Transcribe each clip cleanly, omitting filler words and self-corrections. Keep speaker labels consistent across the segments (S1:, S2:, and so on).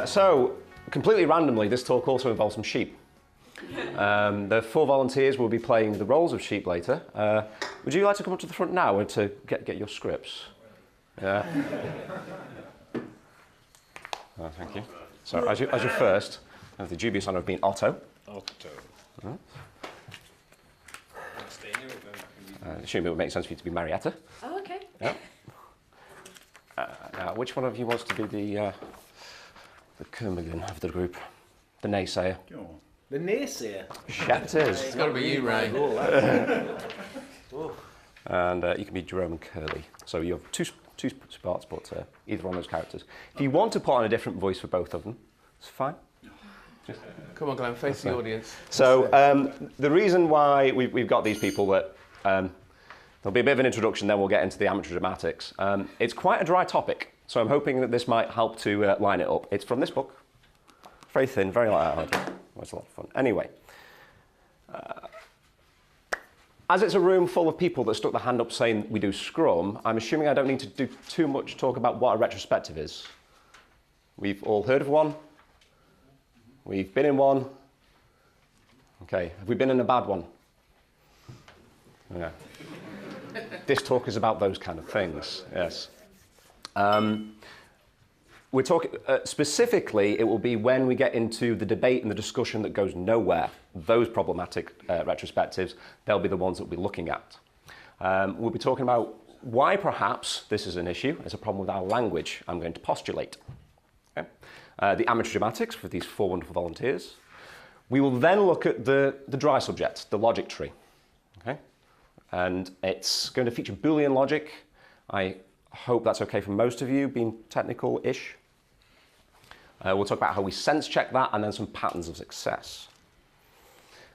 S1: So, completely randomly, this talk also involves some sheep. The 4 volunteers will be playing the roles of sheep later. Would you like to come up to the front now and to get your scripts? Yeah. Oh, thank you. So, as your first, I have the dubious honour of being Otto.
S2: Otto.
S1: Assuming it would make sense for you to be Marietta.
S3: Oh, okay.
S1: Yeah. Which one of you wants to be the Kermigan of the group? The naysayer?
S4: The naysayer?
S1: Yes, it is.
S2: It's got to be you, Ray.
S1: And you can be Jerome and Curly. So you have two spots, but either one of those characters. If you want to put on a different voice for both of them, it's fine.
S2: Come on, Glenn, face the audience.
S1: So the reason why we've got these people that there'll be a bit of an introduction, then we'll get into the amateur dramatics. It's quite a dry topic, so I'm hoping that this might help to line it up. It's from this book. Very thin, very light-hearted. It's a lot of fun. Anyway, as it's a room full of people that stuck their hand up saying we do Scrum, I'm assuming I don't need to do too much talk about what a retrospective is. We've all heard of one. We've been in one. Okay, have we been in a bad one? Yeah. This talk is about those kind of things, yes. We're talking, specifically, it will be when we get into the debate and the discussion that goes nowhere. Those problematic retrospectives, they'll be the ones that we'll be looking at. We'll be talking about why perhaps this is an issue. It's a problem with our language, I'm going to postulate. Okay? The amateur dramatics for these 4 wonderful volunteers. We will then look at the dry subject, the logic tree. Okay? And it's going to feature Boolean logic. I hope that's okay for most of you, being technical-ish. We'll talk about how we sense check that and then some patterns of success.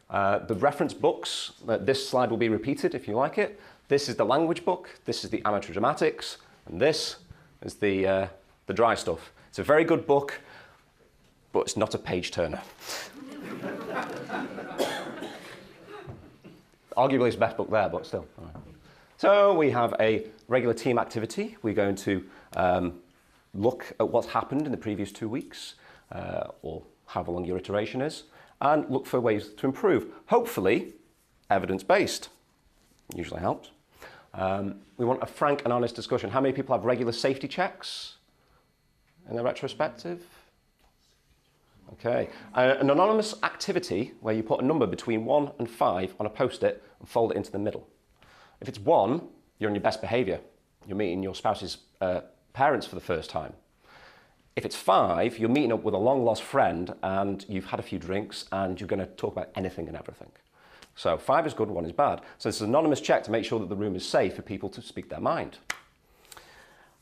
S1: The reference books, this slide will be repeated if you like it. This is the language book, this is the amateur dramatics, and this is the dry stuff. It's a very good book, but it's not a page turner. Arguably it's the best book there, but still. All right. So we have a regular team activity. We're going to look at what's happened in the previous 2 weeks, or however long your iteration is, and look for ways to improve. Hopefully, evidence-based. Usually helps. We want a frank and honest discussion. How many people have regular safety checks in their retrospective? Okay. An anonymous activity where you put a number between 1 and 5 on a post-it and fold it into the middle. If it's 1, you're on your best behaviour. You're meeting your spouse's parents for the first time. If it's 5, you're meeting up with a long-lost friend and you've had a few drinks and you're going to talk about anything and everything. So 5 is good, 1 is bad. So it's an anonymous check to make sure that the room is safe for people to speak their mind.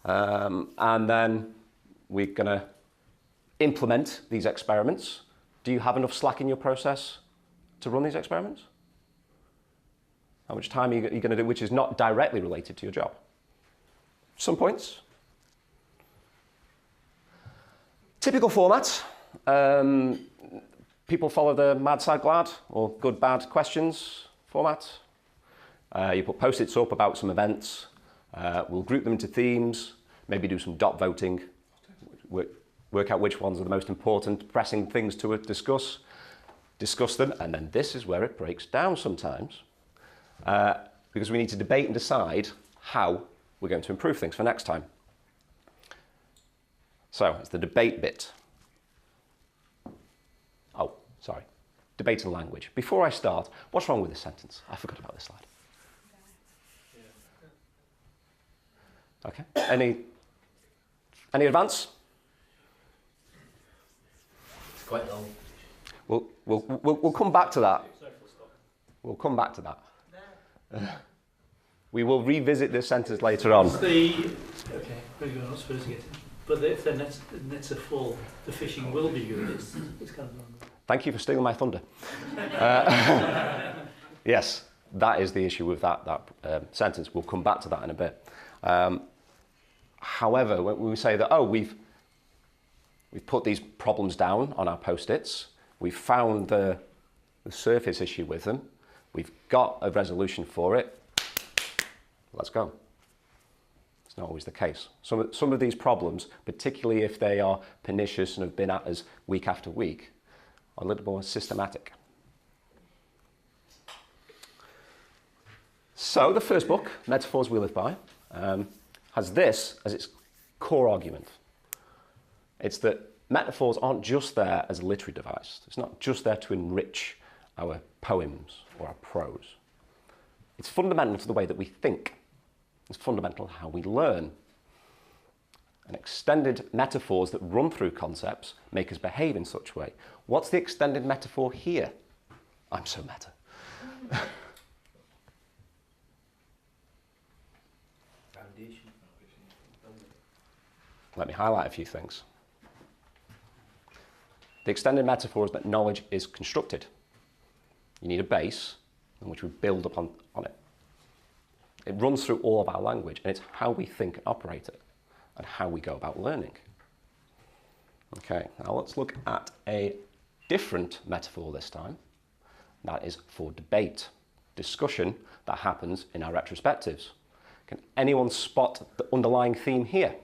S1: And then we're going to implement these experiments. Do you have enough slack in your process to run these experiments? How much time are you going to do, which is not directly related to your job? Some points. Typical format. People follow the mad, sad, glad, or good, bad questions format. You put post-its up about some events. We'll group them into themes, maybe do some dot voting, work out which ones are the most important, pressing things to discuss them, and then this is where it breaks down sometimes. Because we need to debate and decide how we're going to improve things for next time. So, it's the debate bit. Oh, sorry. Debate and language. Before I start, what's wrong with this sentence? I forgot about this slide. Okay. Any advance?
S4: It's quite long.
S1: We'll come back to that. We'll come back to that. We will revisit this sentence later on.
S5: Okay, very good. I'm not supposed to get it. But if the nets are full, the fishing will be good. It's kind of long.
S1: Thank you for stealing my thunder. Yes, that is the issue with that sentence. We'll come back to that in a bit. However, when we say that, we've put these problems down on our post-its, we've found the surface issue with them, we've got a resolution for it, let's go. It's not always the case. Some of these problems, particularly if they are pernicious and have been at us week after week, are a little more systematic. So the first book, Metaphors We Live By, has this as its core argument. It's that metaphors aren't just there as a literary device. It's not just there to enrich our poems or our prose. It's fundamental to the way that we think. It's fundamental to how we learn. And extended metaphors that run through concepts make us behave in such a way. What's the extended metaphor here? I'm so meta.
S4: Foundation.
S1: Let me highlight a few things. The extended metaphor is that knowledge is constructed. You need a base on which we build upon it. It runs through all of our language, and it's how we think and operate it, and how we go about learning. Okay, now let's look at a different metaphor this time. That is for debate, discussion that happens in our retrospectives. Can anyone spot the underlying theme here?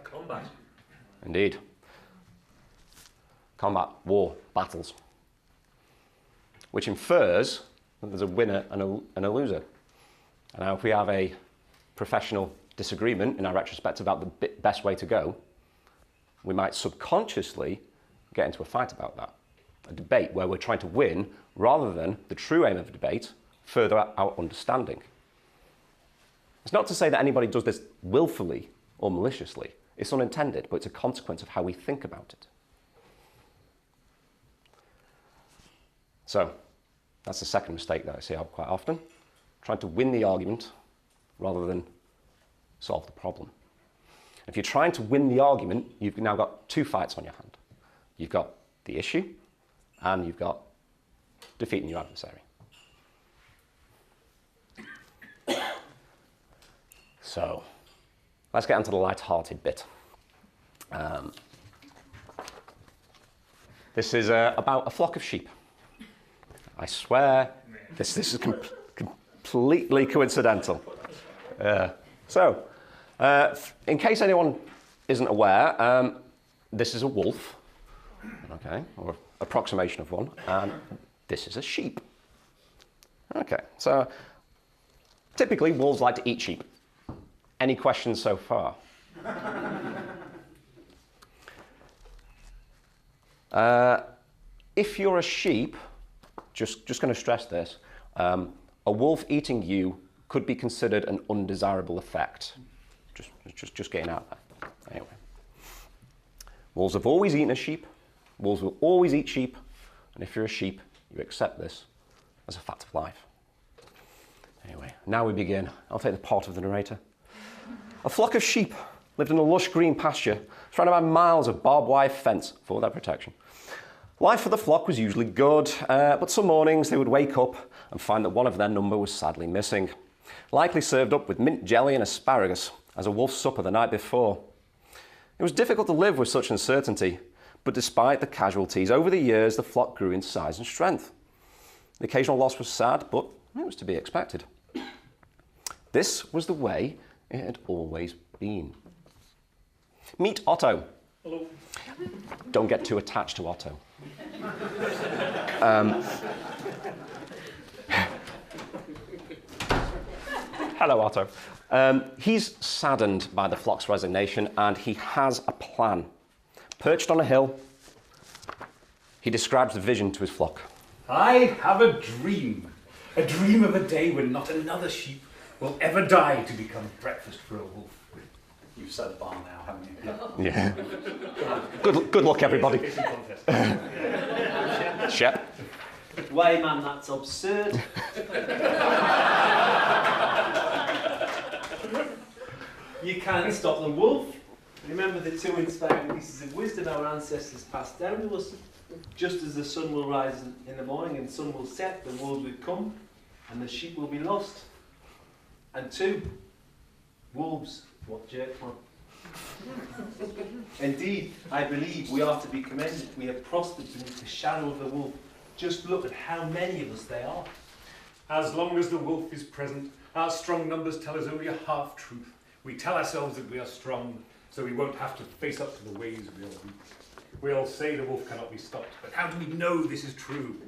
S5: Combat.
S1: Indeed. Combat, war, battles. Which infers that there's a winner and a loser. And now if we have a professional disagreement in our retrospective about the best way to go, we might subconsciously get into a fight about that. A debate where we're trying to win rather than the true aim of a debate, further our understanding. It's not to say that anybody does this willfully or maliciously. It's unintended, but it's a consequence of how we think about it. So, that's the second mistake that I see quite often. Trying to win the argument rather than solve the problem. If you're trying to win the argument, you've now got two fights on your hand. You've got the issue, and you've got defeating your adversary. So, let's get onto the light-hearted bit. This is about a flock of sheep. I swear, this is completely coincidental. In case anyone isn't aware, this is a wolf, okay, or approximation of one, and this is a sheep. Okay, so typically wolves like to eat sheep. Any questions so far? If you're a sheep, just going to stress this, a wolf eating you could be considered an undesirable effect. Just getting out there. Anyway. Wolves have always eaten a sheep. Wolves will always eat sheep. And if you're a sheep, you accept this as a fact of life. Anyway, now we begin. I'll take the part of the narrator. A flock of sheep lived in a lush green pasture, surrounded by miles of barbed wire fence for their protection. Life for the flock was usually good, but some mornings they would wake up and find that one of their number was sadly missing, likely served up with mint jelly and asparagus as a wolf's supper the night before. It was difficult to live with such uncertainty, but despite the casualties, over the years the flock grew in size and strength. The occasional loss was sad, but it was to be expected. This was the way it had always been. Meet Otto.
S5: Hello.
S1: Don't get too attached to Otto. Hello, Otto. He's saddened by the flock's resignation, and he has a plan. Perched on a hill, he describes the vision to his flock.
S3: I have a dream of a day when not another sheep will ever die to become breakfast for a wolf. You've set the bar now, haven't you?
S1: Yeah. Good luck, everybody. Shep.
S4: Way, man, that's absurd. You can't stop the wolf. Remember the two inspiring pieces of wisdom our ancestors passed down to us. Just as the sun will rise in the morning and the sun will set, the wolves will come and the sheep will be lost. And two, wolves, what jerk man. Indeed, I believe we are to be commended. We have prospered beneath the shadow of the wolf. Just look at how many of us there are.
S3: As long as the wolf is present, our strong numbers tell us only a half-truth. We tell ourselves that we are strong, so we won't have to face up to the ways we are weak. We all say the wolf cannot be stopped, but how do we know this is true?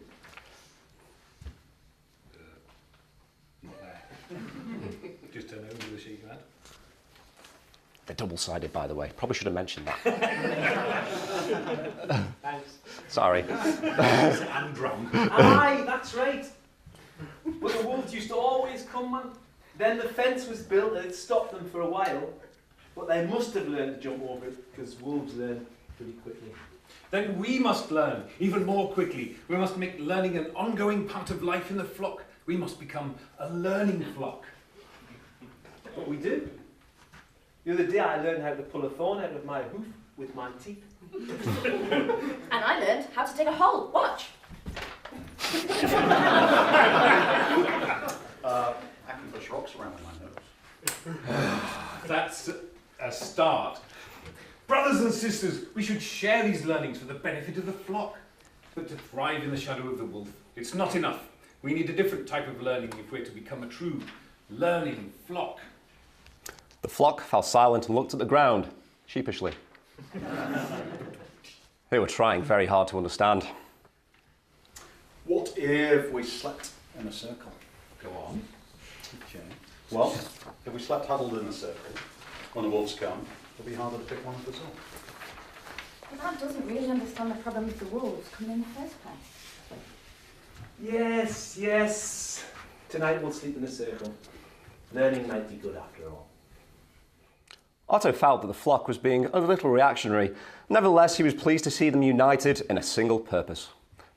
S3: Not there. Just turn over the sheet, lad.
S1: They're double-sided, by the way. Probably should have mentioned that.
S4: Thanks.
S1: Sorry.
S3: And drum.
S4: Aye, that's right. But the wolves used to always come, man. Then the fence was built and it stopped them for a while. But they must have learned to jump over it, because wolves learn pretty quickly.
S3: Then we must learn even more quickly. We must make learning an ongoing part of life in the flock. We must become a learning flock.
S4: But we do. The other day I learned how to pull a thorn out of my hoof with my teeth.
S6: And I learned how to dig a hole. Watch.
S7: I can push rocks around with my nose.
S3: That's a start. Brothers and sisters, we should share these learnings for the benefit of the flock. But to thrive in the shadow of the wolf, it's not enough. We need a different type of learning if we're to become a true learning flock.
S1: The flock fell silent and looked at the ground, sheepishly. They were trying very hard to understand.
S7: What if we slept in a circle?
S3: Go on.
S7: Okay. Well, if we slept huddled in a circle, when the wolves come, it'll be harder to pick one of us up.
S6: Well, that doesn't really understand the problem of the wolves coming in the first place.
S4: Yes, yes. Tonight we'll sleep in a circle. Learning might be good after all.
S1: Otto felt that the flock was being a little reactionary. Nevertheless, he was pleased to see them united in a single purpose.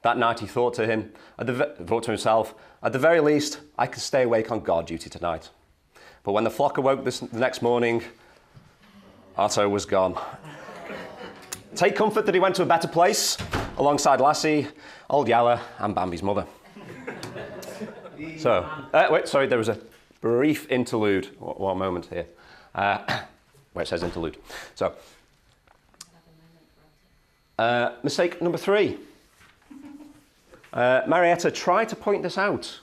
S1: That night he thought to himself, at the very least, I could stay awake on guard duty tonight. But when the flock awoke the next morning, Otto was gone. Take comfort that he went to a better place, alongside Lassie, Old Yeller, and Bambi's mother. So, there was a brief interlude. One moment here. Where it says interlude. So, mistake number 3. Marietta tried to point this out.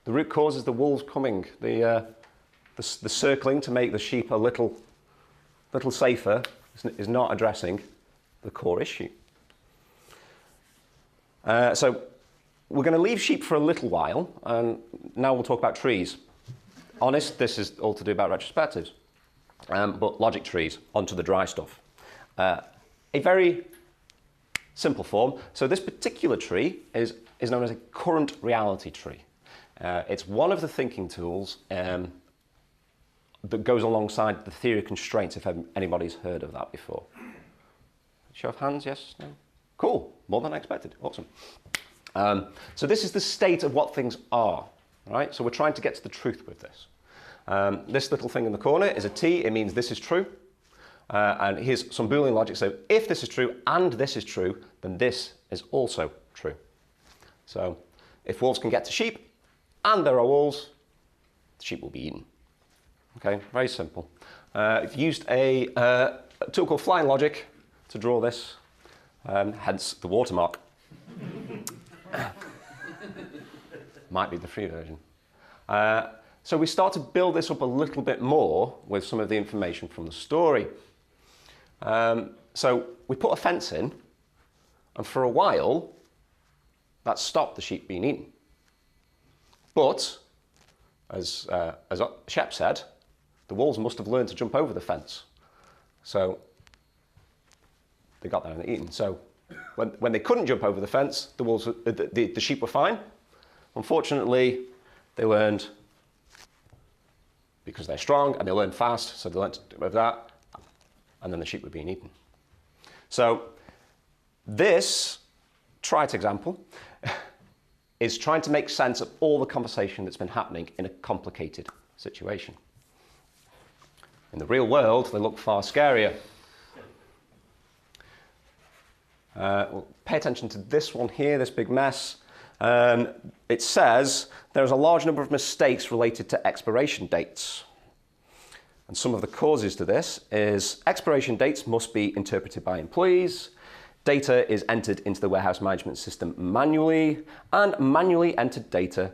S1: The root cause is the wolves coming. The circling to make the sheep a little safer is not addressing the core issue. So we're going to leave sheep for a little while, and now we'll talk about trees. Honest, this is all to do about retrospectives. But logic trees, onto the dry stuff. A very simple form. So this particular tree is known as a current reality tree. It's one of the thinking tools that goes alongside the theory of constraints, if anybody's heard of that before. Show of hands, yes, no? Cool, more than I expected, awesome. So this is the state of what things are, right? So we're trying to get to the truth with this. This little thing in the corner is a T, it means this is true. And here's some Boolean logic, so if this is true and this is true, then this is also true. So if wolves can get to sheep, and there are wolves, the sheep will be eaten. Okay, very simple. I've used a tool called flying logic to draw this, hence the watermark. Might be the free version. So we start to build this up a little bit more with some of the information from the story. So we put a fence in, and for a while, that stopped the sheep being eaten. But, as Shep said, the wolves must have learned to jump over the fence. So they got there and they're eaten. So when they couldn't jump over the fence, the sheep were fine. Unfortunately, they learned, because they're strong and they learn fast, so they learned to do that, and then the sheep were being eaten. So this trite example is trying to make sense of all the conversation that's been happening in a complicated situation. In the real world, they look far scarier. We'll pay attention to this one here, this big mess. It says there's a large number of mistakes related to expiration dates. And some of the causes to this is expiration dates must be interpreted by employees. Data is entered into the warehouse management system manually, and manually entered data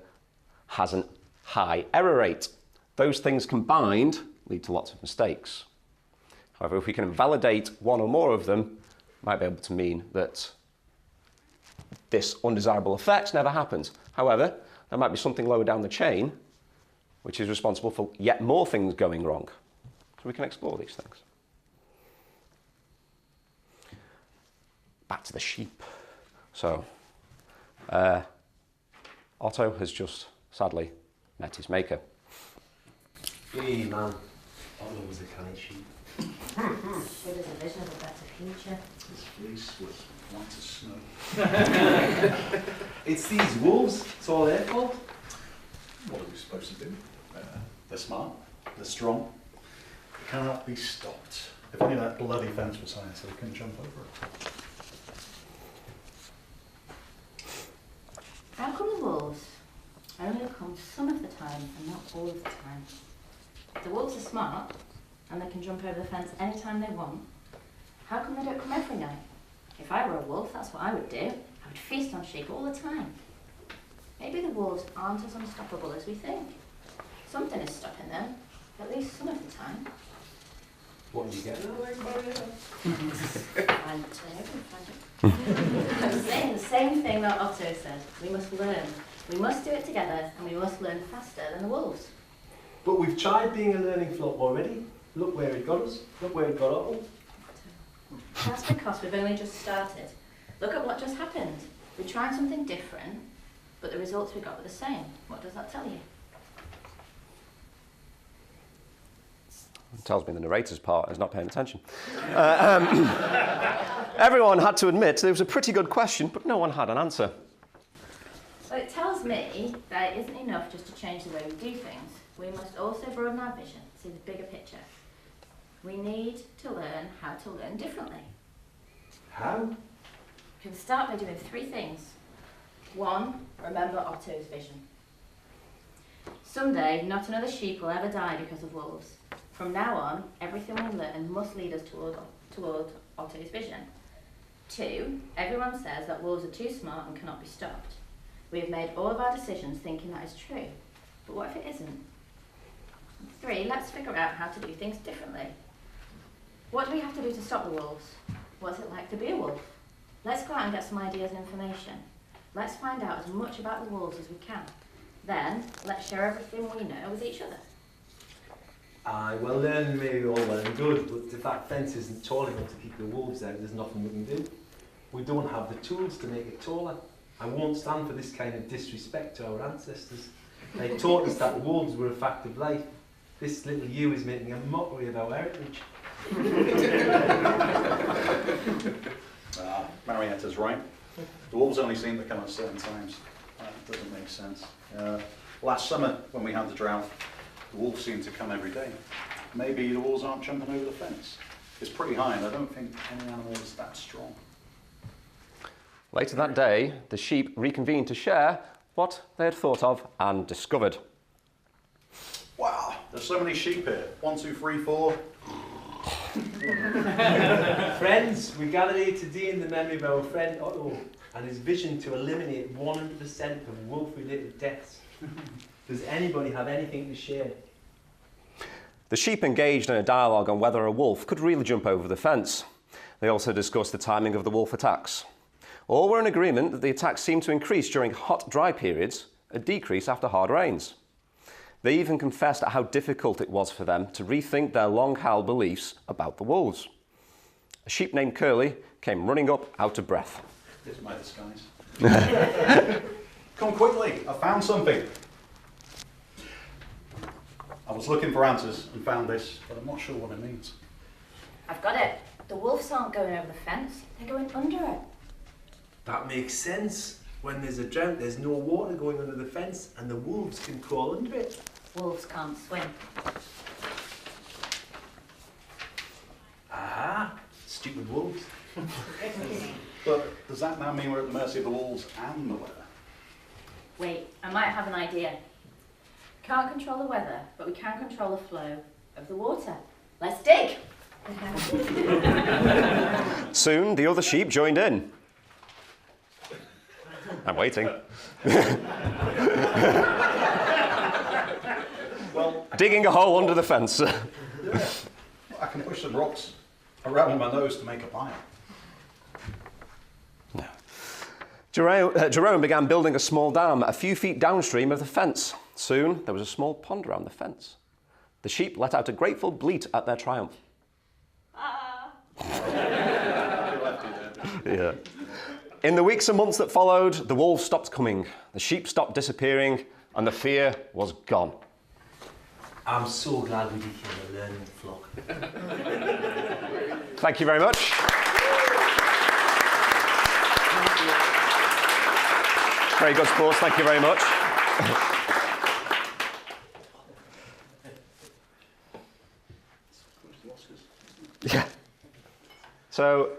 S1: has a high error rate. Those things combined lead to lots of mistakes. However, if we can validate one or more of them, it might be able to mean that this undesirable effect never happens. However, there might be something lower down the chain which is responsible for yet more things going wrong. So we can explore these things. Back to the sheep. So, Otto has just sadly met his maker.
S4: Hey man, Otto was a kind sheep.
S6: Give us a vision of a better future.
S7: His fleece was white as snow.
S4: It's these wolves, it's all their fault.
S7: What are we supposed to do? They're smart, they're strong, they cannot be stopped. If only that bloody fence was high so they couldn't jump over it.
S6: How come the wolves only come some of the time and not all of the time? The wolves are smart and they can jump over the fence anytime they want. How come they don't come every night? If I were a wolf, that's what I would do. I would feast on sheep all the time. Maybe the wolves aren't as unstoppable as we think. Something is stopping them, at least some of the time.
S4: What do you get?
S6: I'm saying the same thing that Otto said. We must learn. We must do it together, and we must learn faster than the wolves.
S4: But we've tried being a learning flock already. Look where it got us. Look where it got Otto.
S6: That's because we've only just started. Look at what just happened. We tried something different, but the results we got were the same. What does that tell you?
S1: It tells me the narrator's part is not paying attention. Everyone had to admit it was a pretty good question, but no one had an answer.
S6: Well, it tells me that it isn't enough just to change the way we do things. We must also broaden our vision, see the bigger picture. We need to learn how to learn differently.
S4: How?
S6: We can start by doing 3 things. 1, remember Otto's vision. Someday, not another sheep will ever die because of wolves. From now on, everything we learn must lead us toward Otto's vision. 2, everyone says that wolves are too smart and cannot be stopped. We have made all of our decisions thinking that is true. But what if it isn't? 3, let's figure out how to do things differently. What do we have to do to stop the wolves? What's it like to be a wolf? Let's go out and get some ideas and information. Let's find out as much about the wolves as we can. Then, let's share everything we know with each other.
S4: Aye, well learning may be all well and good, but if that fence isn't tall enough to keep the wolves out, there's nothing we can do. We don't have the tools to make it taller. I won't stand for this kind of disrespect to our ancestors. They taught us that wolves were a fact of life. This little you is making a mockery of our heritage.
S7: Marietta's right. The wolves only seem to come at certain times. That doesn't make sense. Last summer, when we had the drought, the wolves seemed to come every day. Maybe the wolves aren't jumping over the fence. It's pretty high, and I don't think any animal is that strong.
S1: Later that day, the sheep reconvened to share what they had thought of and discovered.
S7: Wow, there's so many sheep here. 1, 2, 3, 4.
S4: Friends, we gather here today in the memory of our friend Otto and his vision to eliminate 100% of wolf-related deaths. Does anybody have anything to share?
S1: The sheep engaged in a dialogue on whether a wolf could really jump over the fence. They also discussed the timing of the wolf attacks. All were in agreement that the attacks seemed to increase during hot, dry periods, a decrease after hard rains. They even confessed at how difficult it was for them to rethink their long-held beliefs about the wolves. A sheep named Curly came running up out of breath.
S7: Here's my disguise. Come quickly, I found something. I was looking for answers and found this, but I'm not sure what it means.
S6: I've got it. The wolves aren't going over the fence, they're going under it.
S4: That makes sense. When there's a drought, there's no water going under the fence and the wolves can crawl under it.
S6: Wolves can't swim.
S4: Aha! Stupid wolves.
S7: But does that now mean we're at the mercy of the wolves and the weather?
S6: Wait, I might have an idea. Can't control the weather, but we can control the flow of the water. Let's dig!
S1: Soon, the other sheep joined in. I'm waiting.
S7: Well,
S1: Digging a hole under the fence.
S7: I can push some rocks around my nose to make a fire.
S1: Jerome began building a small dam a few feet downstream of the fence. Soon, there was a small pond around the fence. The sheep let out a grateful bleat at their triumph. Yeah. In the weeks and months that followed, the wolves stopped coming, the sheep stopped disappearing, and the fear was gone.
S4: I'm so glad we became a learning flock.
S1: Thank you very much. Very good sports, thank you very much. Yeah. So,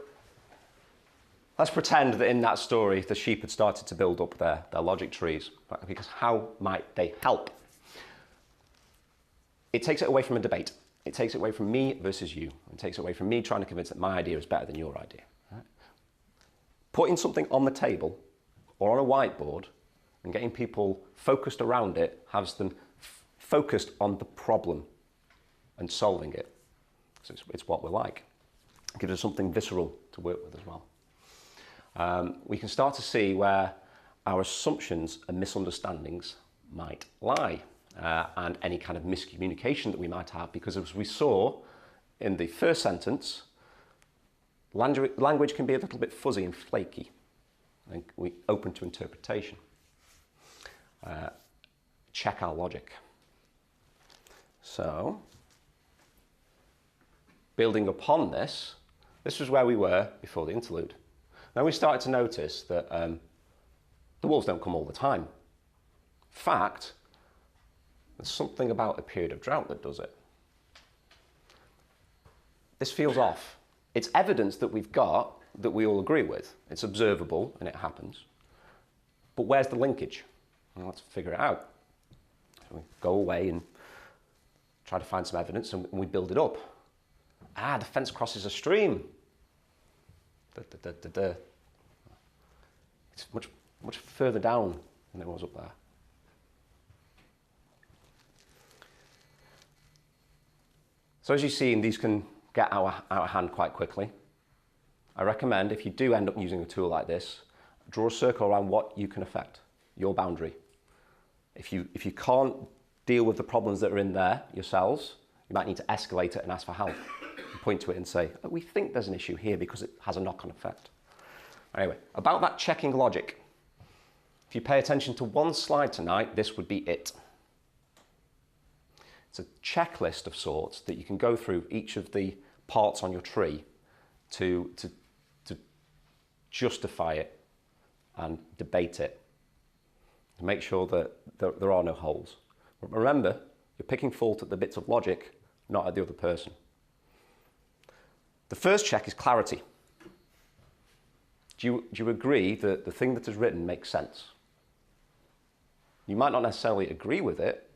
S1: let's pretend that in that story the sheep had started to build up their logic trees, because how might they help? It takes it away from a debate. It takes it away from me versus you. It takes it away from me trying to convince that my idea is better than your idea. Right? Putting something on the table or on a whiteboard and getting people focused around it has them focused on the problem and solving it. So it's what we're like. It gives us something visceral to work with as well. We can start to see where our assumptions and misunderstandings might lie, and any kind of miscommunication that we might have, because as we saw in the first sentence, language can be a little bit fuzzy and flaky, and we open to interpretation. Check our logic. So, building upon this, this was where we were before the interlude. Now we started to notice that the wolves don't come all the time. In fact, there's something about a period of drought that does it. This feels off. It's evidence that we've got that we all agree with. It's observable and it happens. But where's the linkage? Well, let's figure it out. So we go away and try to find some evidence and we build it up. The fence crosses a stream. It's much further down than it was up there. So as you see, these can get out of hand quite quickly. I recommend, if you do end up using a tool like this, draw a circle around what you can affect, your boundary. If you can't deal with the problems that are in there yourselves, you might need to escalate it and ask for help. And point to it and say, oh, we think there's an issue here because it has a knock-on effect. Anyway, about that checking logic. If you pay attention to one slide tonight, this would be it. It's a checklist of sorts that you can go through each of the parts on your tree to justify it and debate it, to make sure that there are no holes. But remember, you're picking fault at the bits of logic, not at the other person. The first check is clarity. Do you agree that the thing that is written makes sense? You might not necessarily agree with it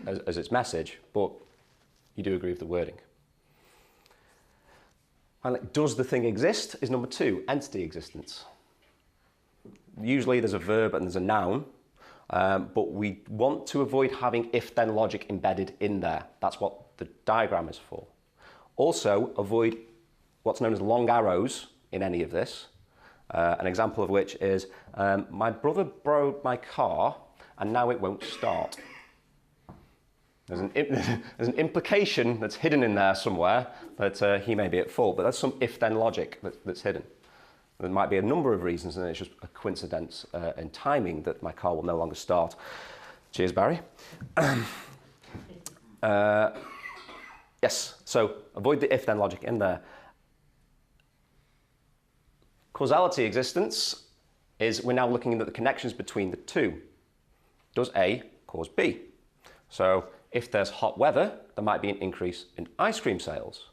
S1: as its message, but you do agree with the wording. And does the thing exist is number two, entity existence. Usually there's a verb and there's a noun, but we want to avoid having if-then logic embedded in there. That's what the diagram is for. Also, avoid what's known as long arrows in any of this. An example of which is, my brother borrowed my car and now it won't start. There's an implication that's hidden in there somewhere that he may be at fault, but that's some if-then logic that's hidden. There might be a number of reasons, and it's just a coincidence in timing that my car will no longer start. Cheers, Barry. Yes, so avoid the if-then logic in there. Causality existence is we're now looking at the connections between the two. Does A cause B? So if there's hot weather, there might be an increase in ice cream sales.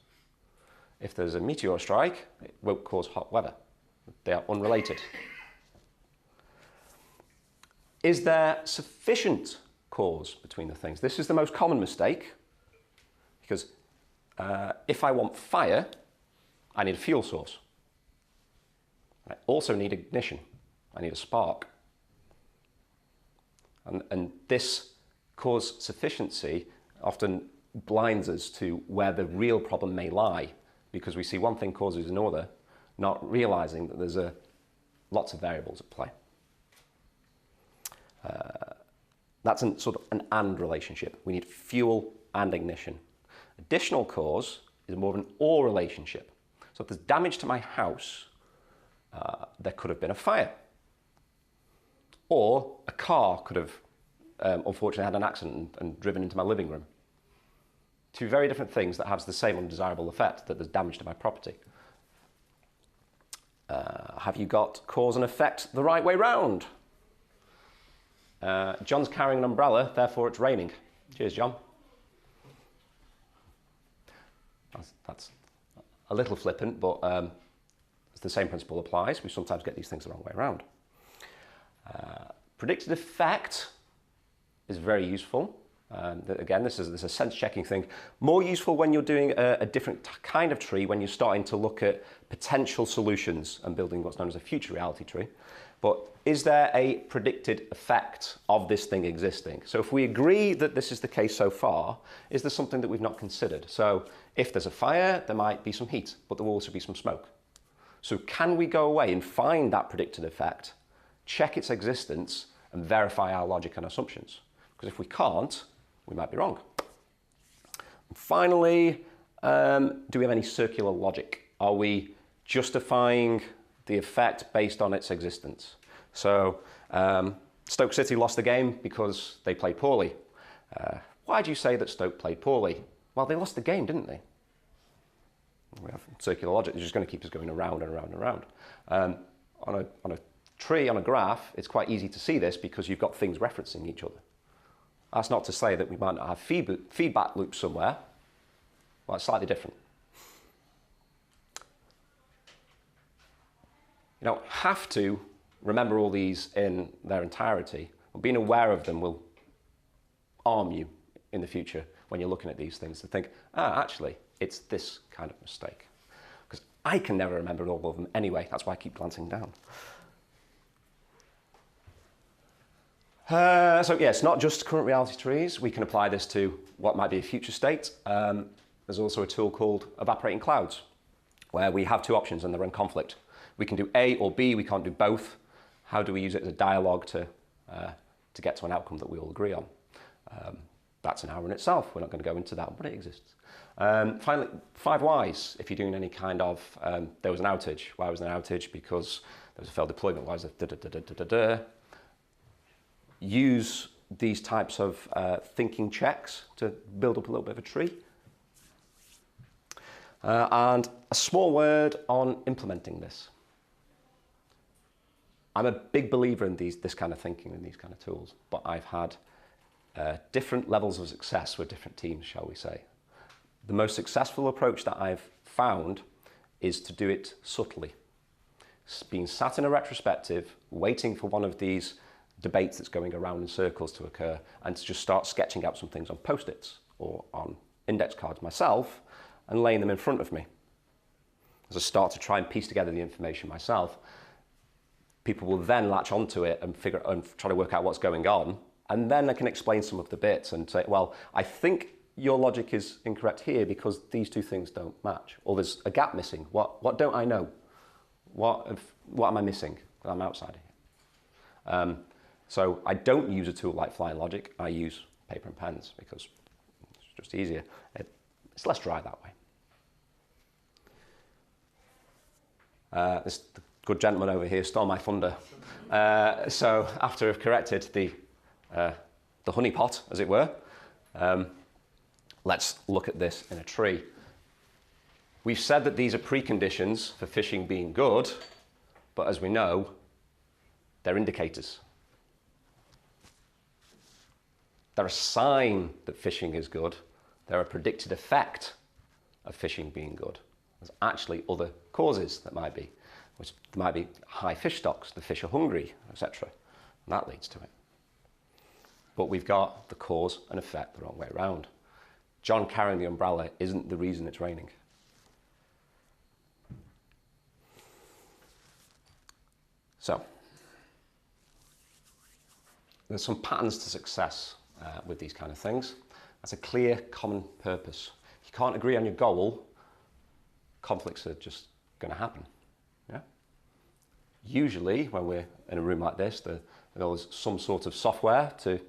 S1: If there's a meteor strike, it won't cause hot weather. They are unrelated. Is there sufficient cause between the things? This is the most common mistake, Because if I want fire, I need a fuel source. I also need ignition. I need a spark. And this cause sufficiency often blinds us to where the real problem may lie, because we see one thing causes another, not realizing that there's lots of variables at play. That's sort of an and relationship. We need fuel and ignition. Additional cause is more of an or relationship. So if there's damage to my house, there could have been a fire. Or a car could have, unfortunately, had an accident and driven into my living room. Two very different things that have the same undesirable effect, that there's damage to my property. Have you got cause and effect the right way round? John's carrying an umbrella, therefore it's raining. Cheers, John. That's a little flippant, but the same principle applies. We sometimes get these things the wrong way around. Predicted effect is very useful. Again, this is a sense-checking thing. More useful when you're doing a different kind of tree, when you're starting to look at potential solutions and building what's known as a future reality tree. But is there a predicted effect of this thing existing? So if we agree that this is the case so far, is there something that we've not considered? So if there's a fire, there might be some heat, but there will also be some smoke. So can we go away and find that predicted effect, check its existence, and verify our logic and assumptions? Because if we can't, we might be wrong. And finally, do we have any circular logic? Are we justifying the effect based on its existence? So Stoke City lost the game because they played poorly. Why do you say that Stoke played poorly? Well, they lost the game, didn't they? We have circular logic. It's just going to keep us going around and around and around. On a tree, on a graph, it's quite easy to see this because you've got things referencing each other. That's not to say that we might not have feedback loops somewhere. Well, it's slightly different. You don't have to remember all these in their entirety, but being aware of them will arm you in the future when you're looking at these things to think, actually, it's this kind of mistake. Because I can never remember all of them anyway. That's why I keep glancing down. So yeah, it's not just current reality trees. We can apply this to what might be a future state. There's also a tool called Evaporating Clouds, where we have two options and they're in conflict. We can do A or B, we can't do both. How do we use it as a dialogue to get to an outcome that we all agree on? That's an hour in itself. We're not going to go into that, but it exists. Finally, 5 whys. If you're doing any kind of, there was an outage. Why was there an outage? Because there was a failed deployment. Why was there da-da-da-da-da-da? Use these types of thinking checks to build up a little bit of a tree. And a small word on implementing this. I'm a big believer in this kind of thinking and these kind of tools, but I've had different levels of success with different teams, shall we say. The most successful approach that I've found is to do it subtly. Being sat in a retrospective, waiting for one of these debates that's going around in circles to occur, and to just start sketching out some things on post-its or on index cards myself and laying them in front of me. As I start to try and piece together the information myself, people will then latch onto it and try to work out what's going on, and then I can explain some of the bits and say, well, I think your logic is incorrect here because these two things don't match, or there's a gap missing. What don't I know? What am I missing? I'm outside here. So I don't use a tool like Flying Logic. I use paper and pens because it's just easier. It's less dry that way. This good gentleman over here stole my thunder. So after I've corrected the honeypot, as it were, let's look at this in a tree. We've said that these are preconditions for fishing being good, but as we know, they're indicators. They're a sign that fishing is good. They're a predicted effect of fishing being good. There's actually other causes that might be. Which there might be high fish stocks, the fish are hungry, etc. And that leads to it. But we've got the cause and effect the wrong way around. John carrying the umbrella isn't the reason it's raining. So, there's some patterns to success with these kind of things. That's a clear common purpose. If you can't agree on your goal, conflicts are just going to happen. Yeah? Usually, when we're in a room like this, there's some sort of software to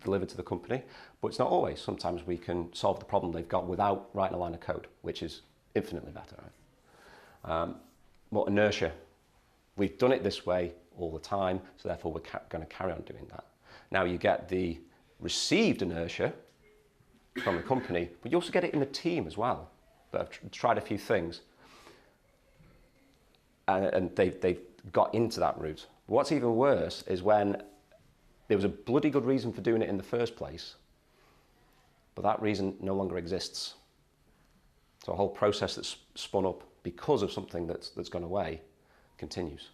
S1: deliver to the company, but it's not always. Sometimes we can solve the problem they've got without writing a line of code, which is infinitely better. Right? More inertia. We've done it this way all the time, so therefore we're going to carry on doing that. Now you get the received inertia from the company, but you also get it in the team as well. That have tried a few things, and they've got into that route. What's even worse is when there was a bloody good reason for doing it in the first place, but that reason no longer exists. So a whole process that's spun up because of something that's gone away continues.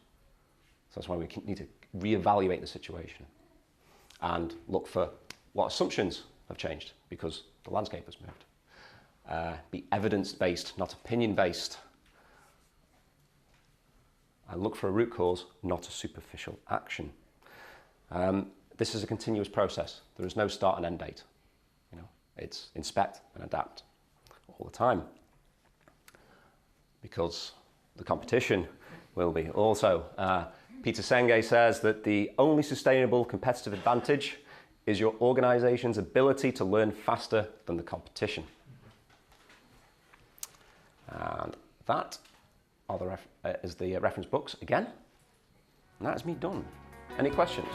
S1: So that's why we need to reevaluate the situation and look for what assumptions have changed because the landscape has moved. Be evidence-based, not opinion-based. And look for a root cause, not a superficial action. This is a continuous process. There is no start and end date. You know, it's inspect and adapt all the time. Because the competition will be also. Peter Senge says that the only sustainable competitive advantage is your organization's ability to learn faster than the competition. And that is the reference books again. And that is me done. Any questions?